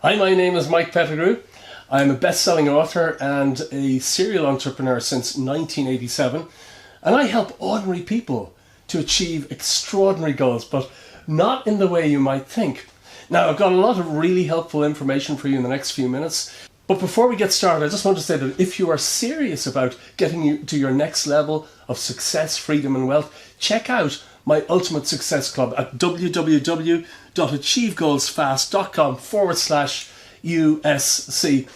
Hi, my name is Mike Pettigrew. I'm a best-selling author and a serial entrepreneur since 1987, and I help ordinary people to achieve extraordinary goals, but not in the way you might think. Now, I've got a lot of really helpful information for you in the next few minutes, but before we get started, I just want to say that if you are serious about getting you to your next level of success, freedom and wealth, check out my Ultimate Success Club at www.achievegoalsfast.com/USC.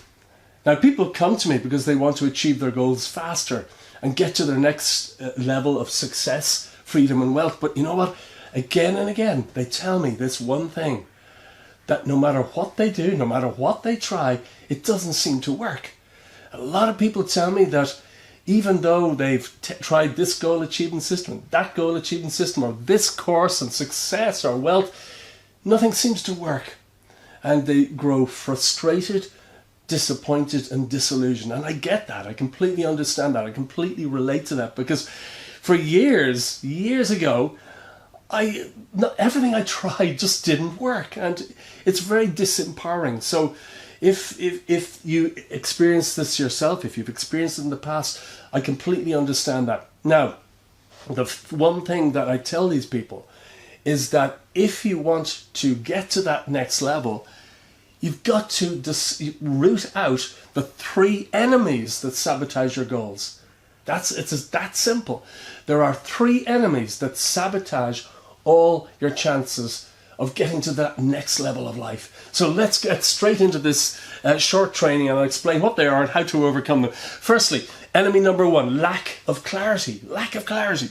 Now, people come to me because they want to achieve their goals faster and get to their next level of success, freedom and wealth. But you know what? Again and again, they tell me this one thing, that no matter what they do, no matter what they try, it doesn't seem to work. A lot of people tell me that even though they've tried this goal achieving system, that goal achieving system, or this course and success or wealth, nothing seems to work. And they grow frustrated, disappointed and disillusioned. And I get that. I completely understand that. I completely relate to that, because for years ago, everything I tried just didn't work, and it's very disempowering. So if you experience this yourself, if you've experienced it in the past, I completely understand that. Now, the one thing that I tell these people is that if you want to get to that next level, you've got to root out the 3 enemies that sabotage your goals. It's that simple. There are 3 enemies that sabotage all your chances of getting to that next level of life. So let's get straight into this short training, and I'll explain what they are and how to overcome them. Firstly, enemy number 1, lack of clarity. Lack of clarity.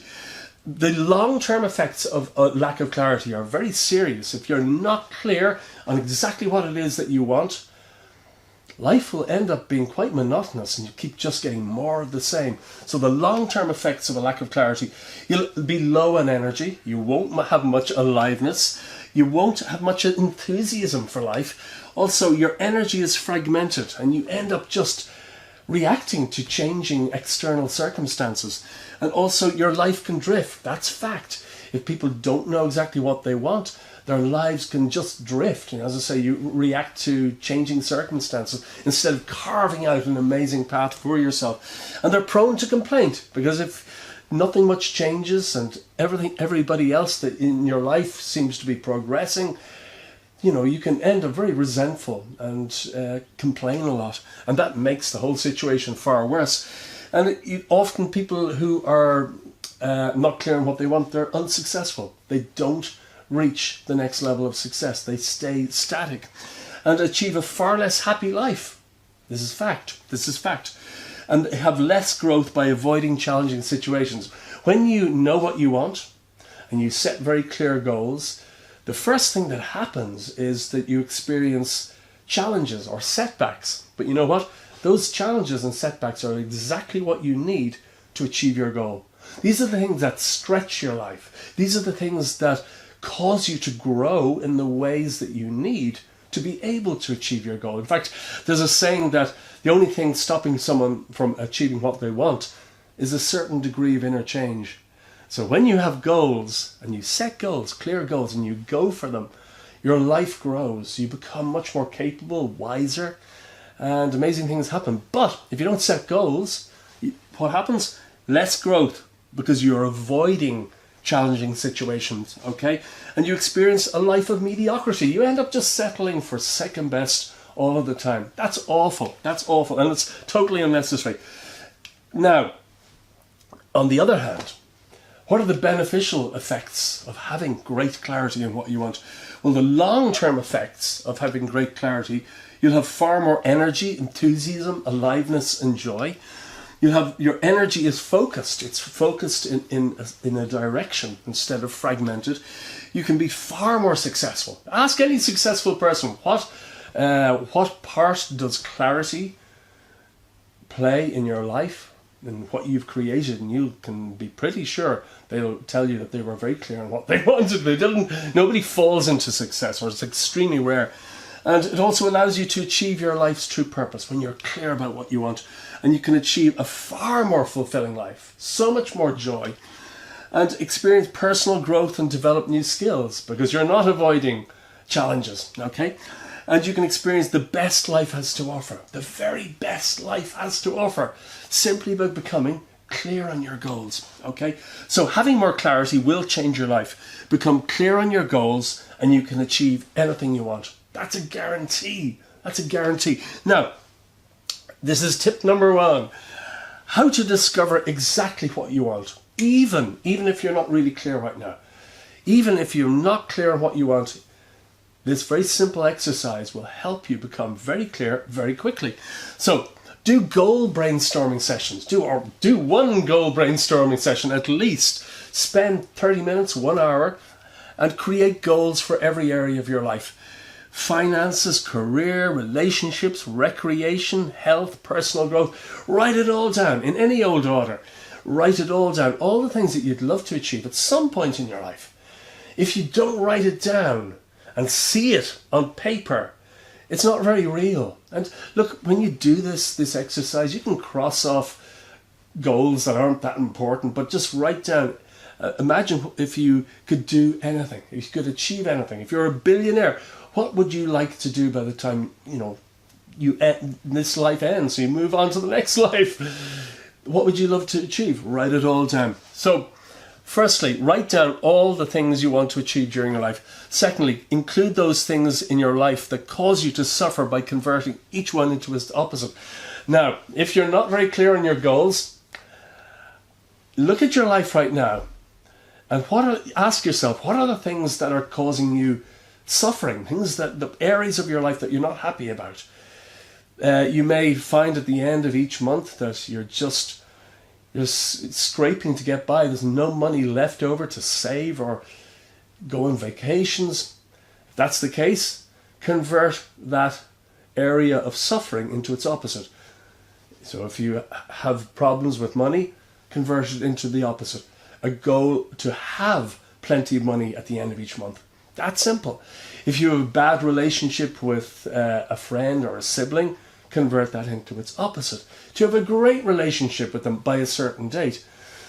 The long-term effects of lack of clarity are very serious. If you're not clear on exactly what it is that you want, life will end up being quite monotonous and you keep just getting more of the same. So the long-term effects of a lack of clarity: you'll be low on energy, you won't have much aliveness, you won't have much enthusiasm for life. Also, your energy is fragmented and you end up just reacting to changing external circumstances. And also your life can drift. That's fact. If people don't know exactly what they want, their lives can just drift. And as I say, you react to changing circumstances instead of carving out an amazing path for yourself. And they're prone to complaint, because if nothing much changes and everybody else that in your life seems to be progressing, you can end up very resentful and complain a lot. And that makes the whole situation far worse. And often people who are not clear on what they want, they're unsuccessful. They don't reach the next level of success. They stay static and achieve a far less happy life. This is fact. This is fact. And they have less growth by avoiding challenging situations. When you know what you want and you set very clear goals, the first thing that happens is that you experience challenges or setbacks. But you know what? Those challenges and setbacks are exactly what you need to achieve your goal. These are the things that stretch your life. These are the things that cause you to grow in the ways that you need to be able to achieve your goal. In fact, there's a saying that the only thing stopping someone from achieving what they want is a certain degree of inner change. So when you have goals and you set goals, clear goals, and you go for them, your life grows. You become much more capable, wiser, and amazing things happen. But if you don't set goals, what happens? Less growth, because you're avoiding challenging situations, okay? And you experience a life of mediocrity. You end up just settling for second best all of the time. That's awful. That's awful. And it's totally unnecessary. Now, on the other hand, what are the beneficial effects of having great clarity in what you want? Well, the long-term effects of having great clarity: you'll have far more energy, enthusiasm, aliveness, and joy. Your energy is focused. It's focused in a direction instead of fragmented. You can be far more successful. Ask any successful person, what part does clarity play in your life and what you've created? And you can be pretty sure they'll tell you that they were very clear on what they wanted. They didn't. Nobody falls into success, or it's extremely rare. And it also allows you to achieve your life's true purpose when you're clear about what you want. And you can achieve a far more fulfilling life, so much more joy, and experience personal growth and develop new skills, because you're not avoiding challenges, okay? and you can experience the best life has to offer, the very best life has to offer, simply by becoming clear on your goals. Okay, so having more clarity will change your life. Become clear on your goals and you can achieve anything you want. That's a guarantee. That's a guarantee. Now, this is tip number 1. How to discover exactly what you want. Even if you're not really clear right now. Even if you're not clear on what you want, this very simple exercise will help you become very clear very quickly. So, do goal brainstorming sessions. Do one goal brainstorming session at least. Spend 30 minutes, 1 hour, and create goals for every area of your life. Finances, career, relationships, recreation, health, personal growth. Write it all down in any old order. Write it all down. All the things that you'd love to achieve at some point in your life. If you don't write it down and see it on paper, it's not very real. And look, when you do this exercise, you can cross off goals that aren't that important, but just write down. Imagine if you could do anything, if you could achieve anything. If you're a billionaire, what would you like to do by the time this life ends? So you move on to the next life. What would you love to achieve? Write it all down. So, firstly, write down all the things you want to achieve during your life. Secondly, include those things in your life that cause you to suffer by converting each one into its opposite. Now, if you're not very clear on your goals, look at your life right now and ask yourself, what are the things that are causing you suffering? The areas of your life that you're not happy about. You may find at the end of each month that you're scraping to get by. There's no money left over to save or go on vacations. If that's the case, convert that area of suffering into its opposite. So if you have problems with money, convert it into the opposite. A goal to have plenty of money at the end of each month. That's simple. If you have a bad relationship with a friend or a sibling, convert that into its opposite. To have a great relationship with them by a certain date.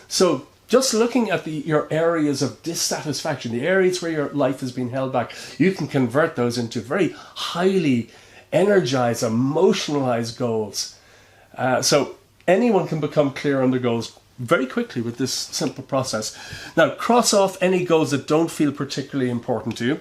So just looking at your areas of dissatisfaction, the areas where your life has been held back, you can convert those into very highly energized, emotionalized goals. So anyone can become clear on their goals very quickly with this simple process. Now, cross off any goals that don't feel particularly important to you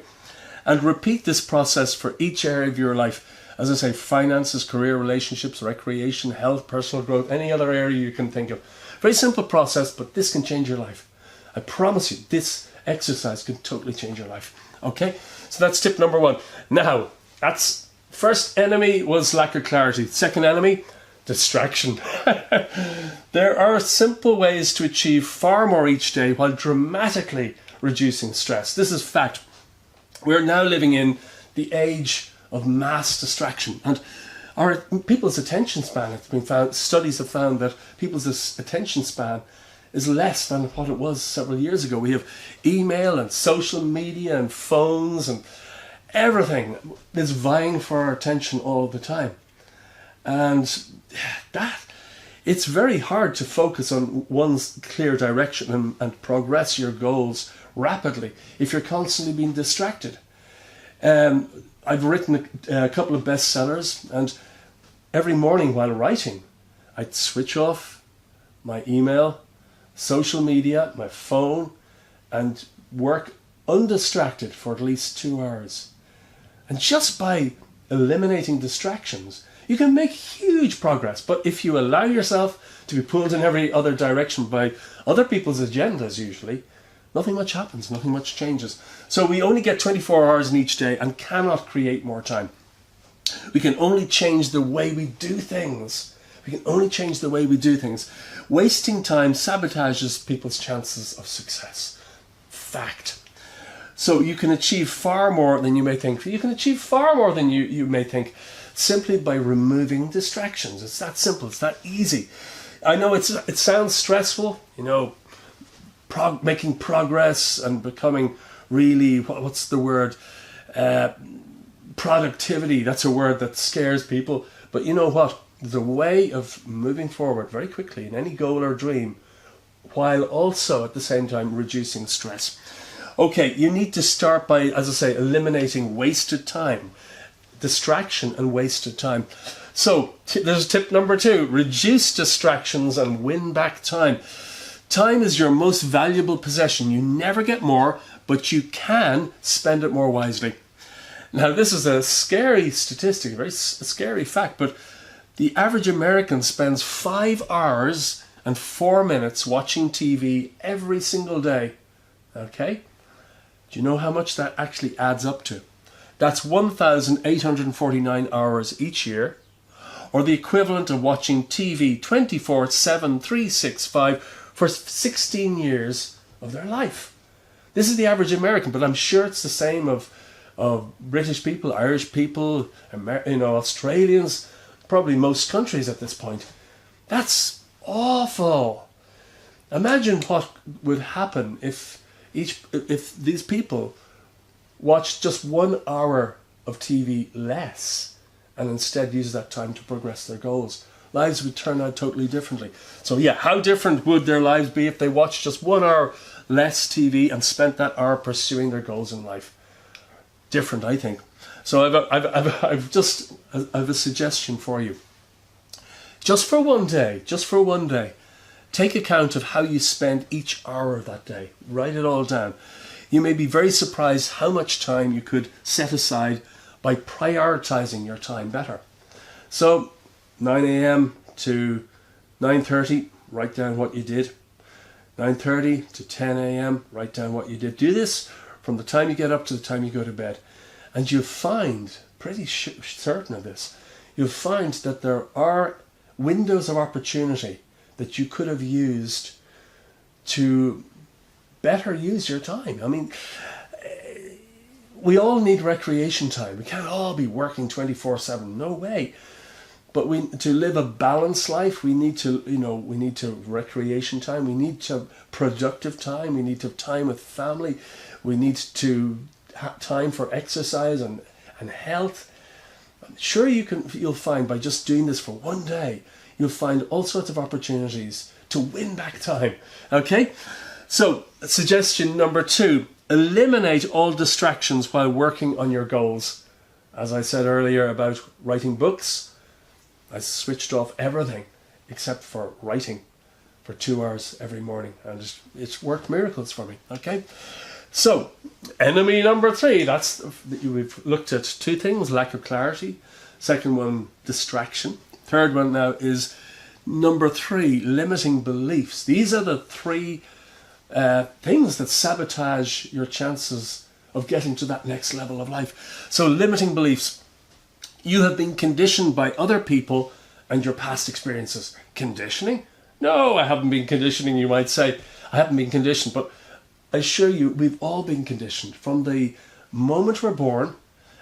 and repeat this process for each area of your life. As I say, finances, career, relationships, recreation, health, personal growth, any other area you can think of. Very simple process, but this can change your life. I promise you, this exercise can totally change your life. Okay? So that's tip number 1. Now, that's first enemy was lack of clarity. Second enemy, distraction. There are simple ways to achieve far more each day while dramatically reducing stress. This is fact. We're now living in the age of mass distraction, and our people's attention span, it's been found, studies have found that people's attention span is less than what it was several years ago. We have email and social media and phones and everything is vying for our attention all the time, and that it's very hard to focus on one's clear direction and progress your goals rapidly if you're constantly being distracted. I've written a couple of bestsellers, and every morning while writing, I'd switch off my email, social media, my phone, and work undistracted for at least 2 hours. And just by eliminating distractions, you can make huge progress. But if you allow yourself to be pulled in every other direction by other people's agendas, usually, nothing much happens, nothing much changes. So we only get 24 hours in each day and cannot create more time. We can only change the way we do things. We can only change the way we do things. Wasting time sabotages people's chances of success. Fact. So you can achieve far more than you may think. You can achieve far more than you may think simply by removing distractions. It's that simple. It's that easy. I know it sounds stressful, making progress and becoming really, what's the word? Productivity. That's a word that scares people. But you know what? There's a way of moving forward very quickly in any goal or dream while also at the same time reducing stress. Okay, you need to start by, as I say, eliminating wasted time. distraction and wasted time. So there's tip number 2, reduce distractions and win back time. Time is your most valuable possession. You never get more, but you can spend it more wisely. Now, this is a scary statistic, a very scary fact, but the average American spends 5 hours and 4 minutes watching TV every single day. Okay? Do you know how much that actually adds up to? That's 1,849 hours each year, or the equivalent of watching TV 24/7, 365 for 16 years of their life. This is the average American, but I'm sure it's the same of British people, Irish people, Australians, probably most countries at this point. That's awful. Imagine what would happen if these people watched just 1 hour of TV less and instead use that time to progress their goals. Lives would turn out totally differently. So yeah, how different would their lives be if they watched just 1 hour less TV and spent that hour pursuing their goals in life? Different, I think. So I've a suggestion for you. Just for one day, take account of how you spend each hour of that day. Write it all down. You may be very surprised how much time you could set aside by prioritizing your time better. So 9 a.m. to 9:30, write down what you did. 9:30 to 10 a.m., write down what you did. Do this from the time you get up to the time you go to bed. And you'll find, pretty certain of this, you'll find that there are windows of opportunity that you could have used to better use your time. I mean, we all need recreation time. We can't all be working 24/7. No way. But to live a balanced life, we need to recreation time. We need to have productive time. We need to have time with family. We need to have time for exercise and health. I'm sure you'll find by just doing this for one day, you'll find all sorts of opportunities to win back time. Okay? So, suggestion number 2, eliminate all distractions while working on your goals. As I said earlier about writing books, I switched off everything except for writing for 2 hours every morning, and it's worked miracles for me. Okay? So, enemy number 3, we've looked at 2 things: lack of clarity. Second one, distraction. Third one now is number 3, limiting beliefs. These are the 3 things that sabotage your chances of getting to that next level of life. So, limiting beliefs. You have been conditioned by other people and your past experiences. Conditioning? No, I haven't been conditioning, you might say. I haven't been conditioned, but I assure you, we've all been conditioned. From the moment we're born,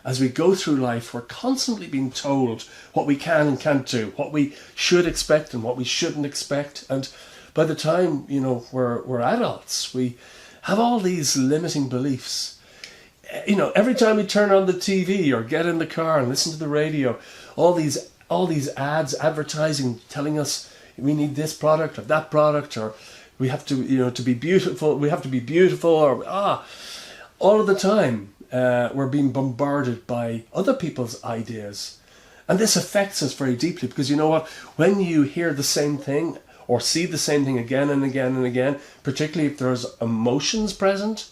as we go through life, we're constantly being told what we can and can't do, what we should expect and what we shouldn't expect. And by the time, we're adults, we have all these limiting beliefs. Every time we turn on the TV or get in the car and listen to the radio, all these ads, advertising, telling us we need this product or that product, or we have to, to be beautiful. We have to be beautiful, or all of the time we're being bombarded by other people's ideas, and this affects us very deeply because you know what? When you hear the same thing or see the same thing again and again and again, particularly if there's emotions present,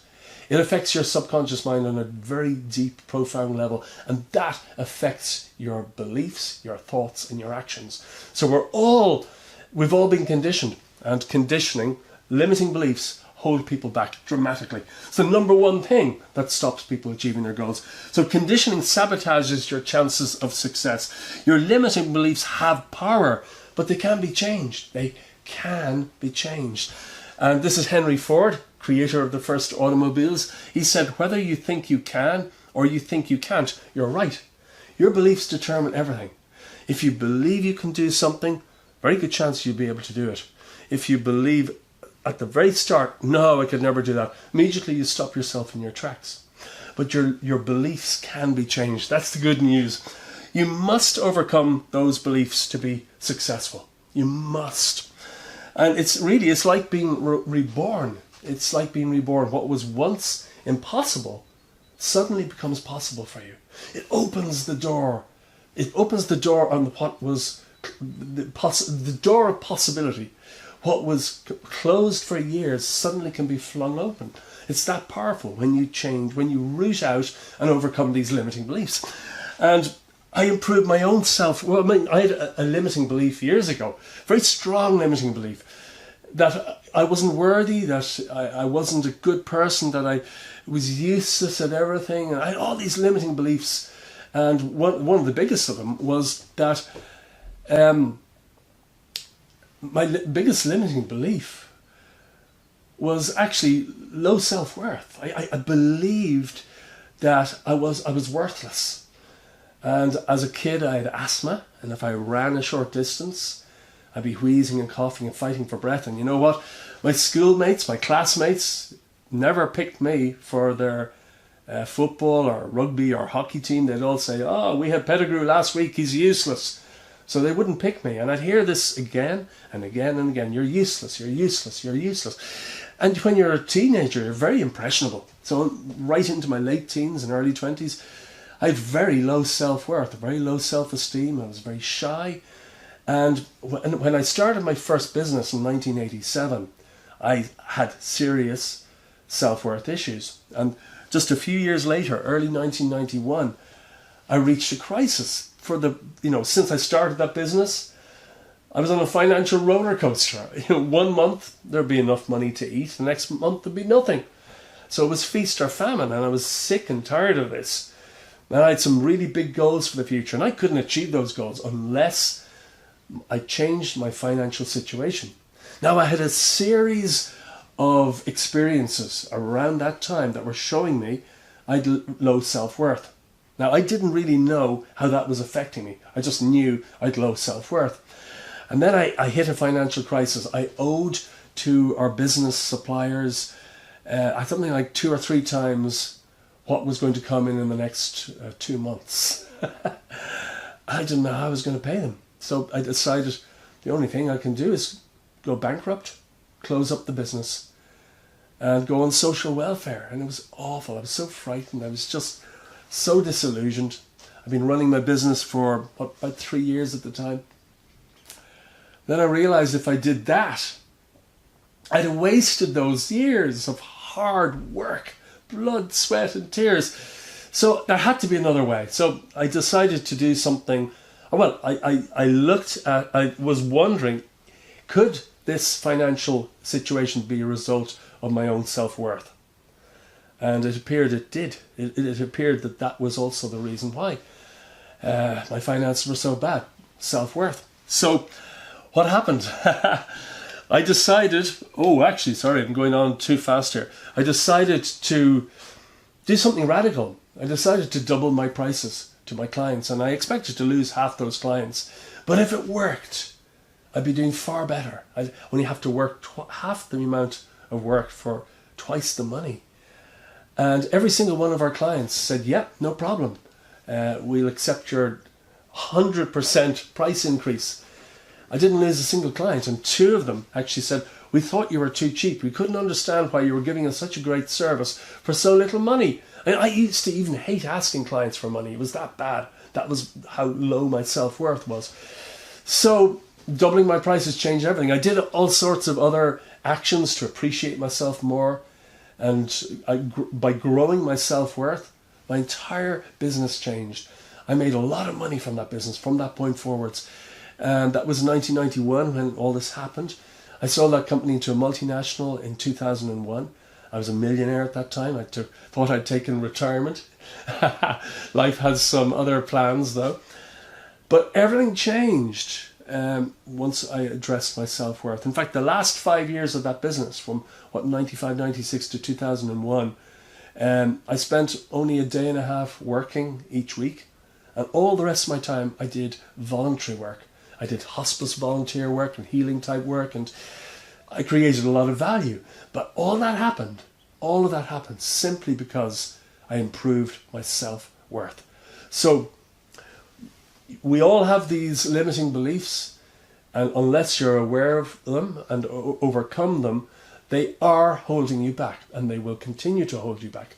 it affects your subconscious mind on a very deep, profound level, and that affects your beliefs, your thoughts, and your actions. So we've all been conditioned, and conditioning, limiting beliefs, hold people back dramatically. It's the number 1 thing that stops people achieving their goals. So conditioning sabotages your chances of success. Your limiting beliefs have power, but they can be changed. They can be changed. And this is Henry Ford, creator of the first automobiles. He said, whether you think you can or you think you can't, you're right. Your beliefs determine everything. If you believe you can do something, very good chance you'll be able to do it. If you believe at the very start, no, I could never do that, immediately you stop yourself in your tracks. But your beliefs can be changed. That's the good news. You must overcome those beliefs to be successful. You must. And it's like being reborn. It's like being reborn. What was once impossible suddenly becomes possible for you. It opens the door. It opens the door on what was the door of possibility. What was closed for years suddenly can be flung open. It's that powerful when you change, when you root out and overcome these limiting beliefs. And I improved my own self. Well, I had a limiting belief years ago, very strong limiting belief, that I wasn't worthy, that I wasn't a good person, that I was useless at everything. And I had all these limiting beliefs. And one of the biggest of them was that my biggest limiting belief was actually low self-worth. I believed that I was worthless. And as a kid, I had asthma, and if I ran a short distance, I'd be wheezing and coughing and fighting for breath. And you know what? My schoolmates, my classmates, never picked me for their football or rugby or hockey team. They'd all say, "Oh, we had Pettigrew last week, he's useless." So they wouldn't pick me. And I'd hear this again and again and again. "You're useless, you're useless, you're useless." And when you're a teenager, you're very impressionable. So right into my late teens and early 20s, I had very low self-worth, very low self-esteem. I was very shy. And when I started my first business in 1987, I had serious self-worth issues. And just a few years later, early 1991, I reached a crisis. Since I started that business, I was on a financial roller coaster. 1 month there'd be enough money to eat, the next month there'd be nothing. So it was feast or famine, and I was sick and tired of this. And I had some really big goals for the future, and I couldn't achieve those goals unless I changed my financial situation. Now, I had a series of experiences around that time that were showing me I had low self-worth. Now, I didn't really know how that was affecting me. I just knew I had low self-worth. And then I hit a financial crisis. I owed to our business suppliers something like 2 or 3 times what was going to come in the next 2 months. I didn't know how I was going to pay them. So I decided the only thing I can do is go bankrupt, close up the business, and go on social welfare. And it was awful. I was so frightened. I was just so disillusioned. I've been running my business for about 3 years at the time. Then I realized if I did that, I'd have wasted those years of hard work, blood, sweat and tears. So there had to be another way. So I decided to do something. Well, I was wondering, could this financial situation be a result of my own self-worth? And it appeared it did. It appeared that was also the reason why my finances were so bad, self-worth. So what happened? I decided, I'm going on too fast here. I decided to do something radical. I decided to double my prices to my clients, and I expected to lose half those clients. But if it worked, I'd be doing far better. I'd only have to work half the amount of work for twice the money. And every single one of our clients said, "Yep, no problem. We'll accept your 100% price increase." I didn't lose a single client, and 2 of them actually said, "We thought you were too cheap. We couldn't understand why you were giving us such a great service for so little money." And I used to even hate asking clients for money. It was that bad. That was how low my self-worth was. So doubling my prices changed everything. I did all sorts of other actions to appreciate myself more. And by growing my self-worth, my entire business changed. I made a lot of money from that business from that point forwards. And that was 1991 when all this happened. I sold that company to a multinational in 2001. I was a millionaire at that time. I thought I'd taken retirement. Life has some other plans though. But everything changed once I addressed my self-worth. In fact, the last 5 years of that business, from 95, 96 to 2001, I spent only a day and a half working each week. And all the rest of my time I did voluntary work. I did hospice volunteer work and healing type work, and I created a lot of value. But all of that happened simply because I improved my self-worth. So we all have these limiting beliefs, and unless you're aware of them and overcome them, they are holding you back, and they will continue to hold you back.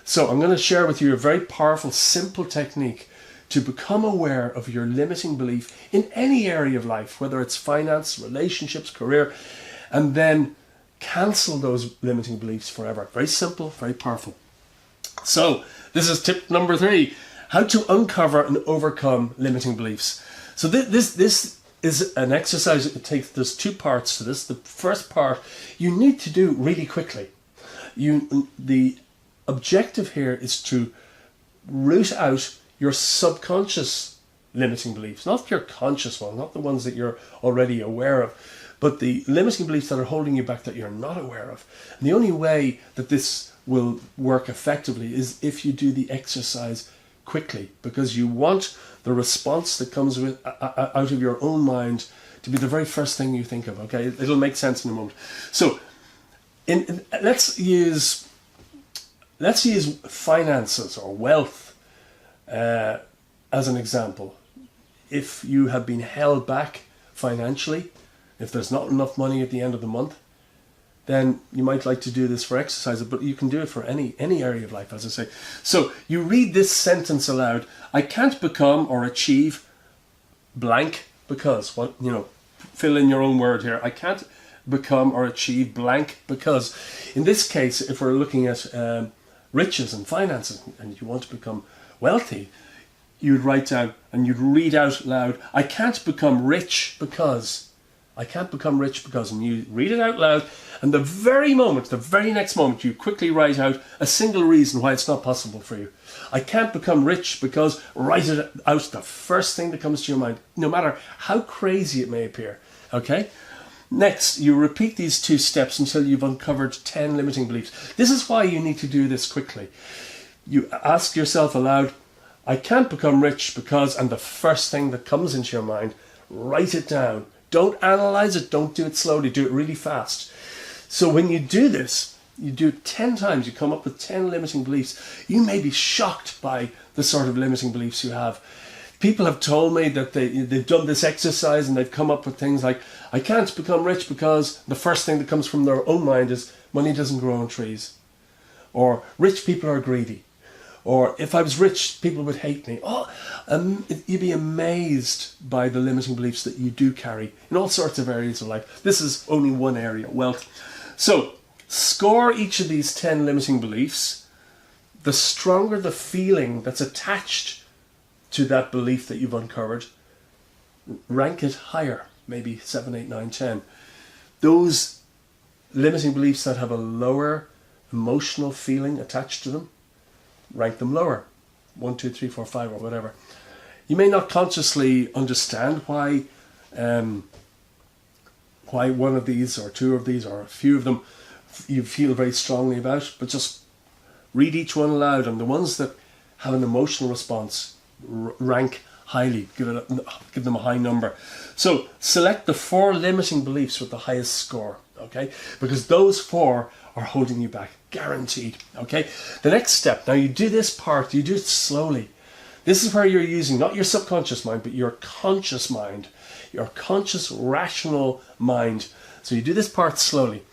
So I'm going to share with you a very powerful, simple technique to become aware of your limiting belief in any area of life, whether it's finance, relationships, career, and then cancel those limiting beliefs forever. Very simple, very powerful. So this is tip number 3, how to uncover and overcome limiting beliefs. So this is an exercise that takes, there's 2 parts to this. The first part you need to do really quickly. The objective here is to root out your subconscious limiting beliefs, not your conscious ones, not the ones that you're already aware of, but the limiting beliefs that are holding you back that you're not aware of. And the only way that this will work effectively is if you do the exercise quickly, because you want the response that comes with out of your own mind to be the very first thing you think of. Okay, it'll make sense in a moment. So let's use finances or wealth as an example. If you have been held back financially, if there's not enough money at the end of the month, then you might like to do this for exercise, but you can do it for any area of life, as I say. So you read this sentence aloud: I can't become or achieve blank because, what, fill in your own word here. I can't become or achieve blank because. In this case, if we're looking at riches and finances, and you want to become wealthy, you'd write down and you'd read out loud, I can't become rich because. I can't become rich because. And you read it out loud, and the very next moment, you quickly write out a single reason why it's not possible for you. I can't become rich because. Write it out, the first thing that comes to your mind, no matter how crazy it may appear. Okay? Next, you repeat these 2 steps until you've uncovered 10 limiting beliefs. This is why you need to do this quickly. You ask yourself aloud, I can't become rich because, and the first thing that comes into your mind, write it down. Don't analyze it, don't do it slowly, do it really fast. So when you do this, you do it 10 times, you come up with 10 limiting beliefs. You may be shocked by the sort of limiting beliefs you have. People have told me that they've done this exercise and they've come up with things like, I can't become rich because the first thing that comes from their own mind is money doesn't grow on trees. Or rich people are greedy. Or if I was rich, people would hate me. You'd be amazed by the limiting beliefs that you do carry in all sorts of areas of life. This is only one area, wealth. So score each of these 10 limiting beliefs. The stronger the feeling that's attached to that belief that you've uncovered, rank it higher, maybe 7, 8, 9, 10. Those limiting beliefs that have a lower emotional feeling attached to them, rank them lower, 1, 2, 3, 4, 5, or whatever. You may not consciously understand why one of these or 2 of these or a few of them you feel very strongly about, but just read each one aloud, and the ones that have an emotional response, rank highly, give them a high number. So select the 4 limiting beliefs with the highest score, okay? Because those 4 are holding you back, guaranteed, okay? The next step, now you do this part, you do it slowly. This is where you're using not your subconscious mind, but your conscious mind, your conscious, rational mind. So you do this part slowly.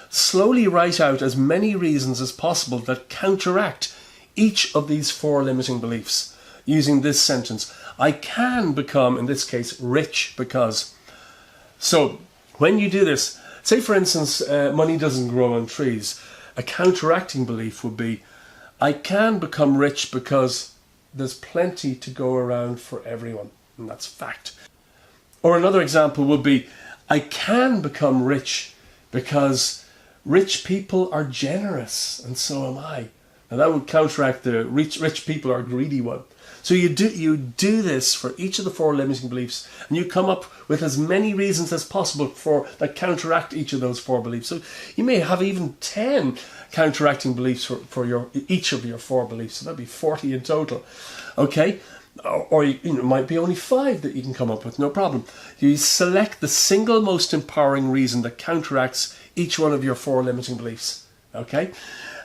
Slowly write out as many reasons as possible that counteract each of these 4 limiting beliefs using this sentence. I can become, in this case, rich because. So when you do this, say for instance, money doesn't grow on trees. A counteracting belief would be, I can become rich because there's plenty to go around for everyone. And that's fact. Or another example would be, I can become rich because rich people are generous and so am I. Now that would counteract the rich people are greedy one. So you do this for each of the 4 limiting beliefs, and you come up with as many reasons as possible that counteract each of those 4 beliefs. So you may have even 10 counteracting beliefs for each of your 4 beliefs. So that'd be 40 in total. Okay? Or it might be only 5 that you can come up with, no problem. You select the single most empowering reason that counteracts each one of your 4 limiting beliefs. Okay?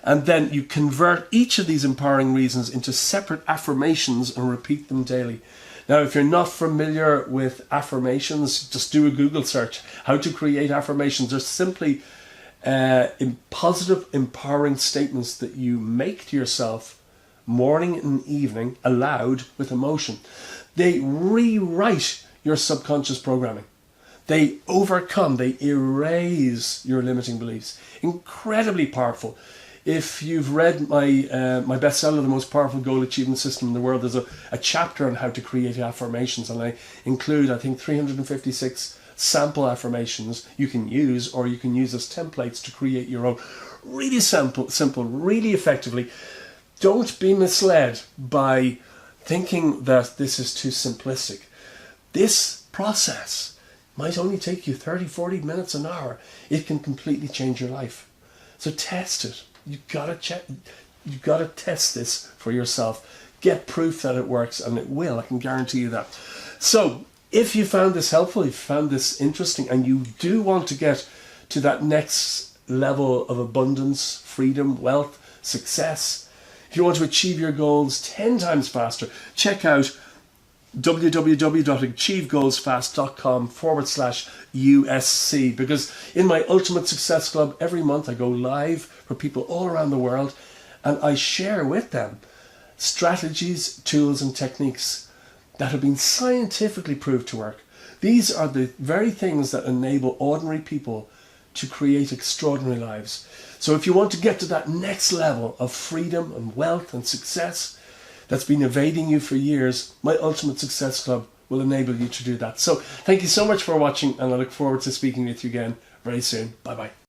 And then you convert each of these empowering reasons into separate affirmations and repeat them daily. Now, if you're not familiar with affirmations, just do a Google search. How to create affirmations. They're simply positive, empowering statements that you make to yourself morning and evening, aloud with emotion. They rewrite your subconscious programming. They overcome, they erase your limiting beliefs. Incredibly powerful. If you've read my bestseller, The Most Powerful Goal Achievement System in the World, there's a chapter on how to create affirmations, and I include, I think, 356 sample affirmations you can use, or you can use as templates to create your own. Really simple, really effectively. Don't be misled by thinking that this is too simplistic. This process might only take you 30, 40 minutes, an hour. It can completely change your life. So test it. You've got to test this for yourself. Get proof that it works, and it will. I can guarantee you that. So if you found this helpful, if you found this interesting, and you do want to get to that next level of abundance, freedom, wealth, success, if you want to achieve your goals 10 times faster, check out www.achievegoalsfast.com/USC, because in my Ultimate Success Club every month I go live for people all around the world, and I share with them strategies, tools and techniques that have been scientifically proved to work. These are the very things that enable ordinary people to create extraordinary lives. So if you want to get to that next level of freedom and wealth and success that's been evading you for years, my Ultimate Success Club will enable you to do that. So thank you so much for watching, and I look forward to speaking with you again very soon. Bye-bye.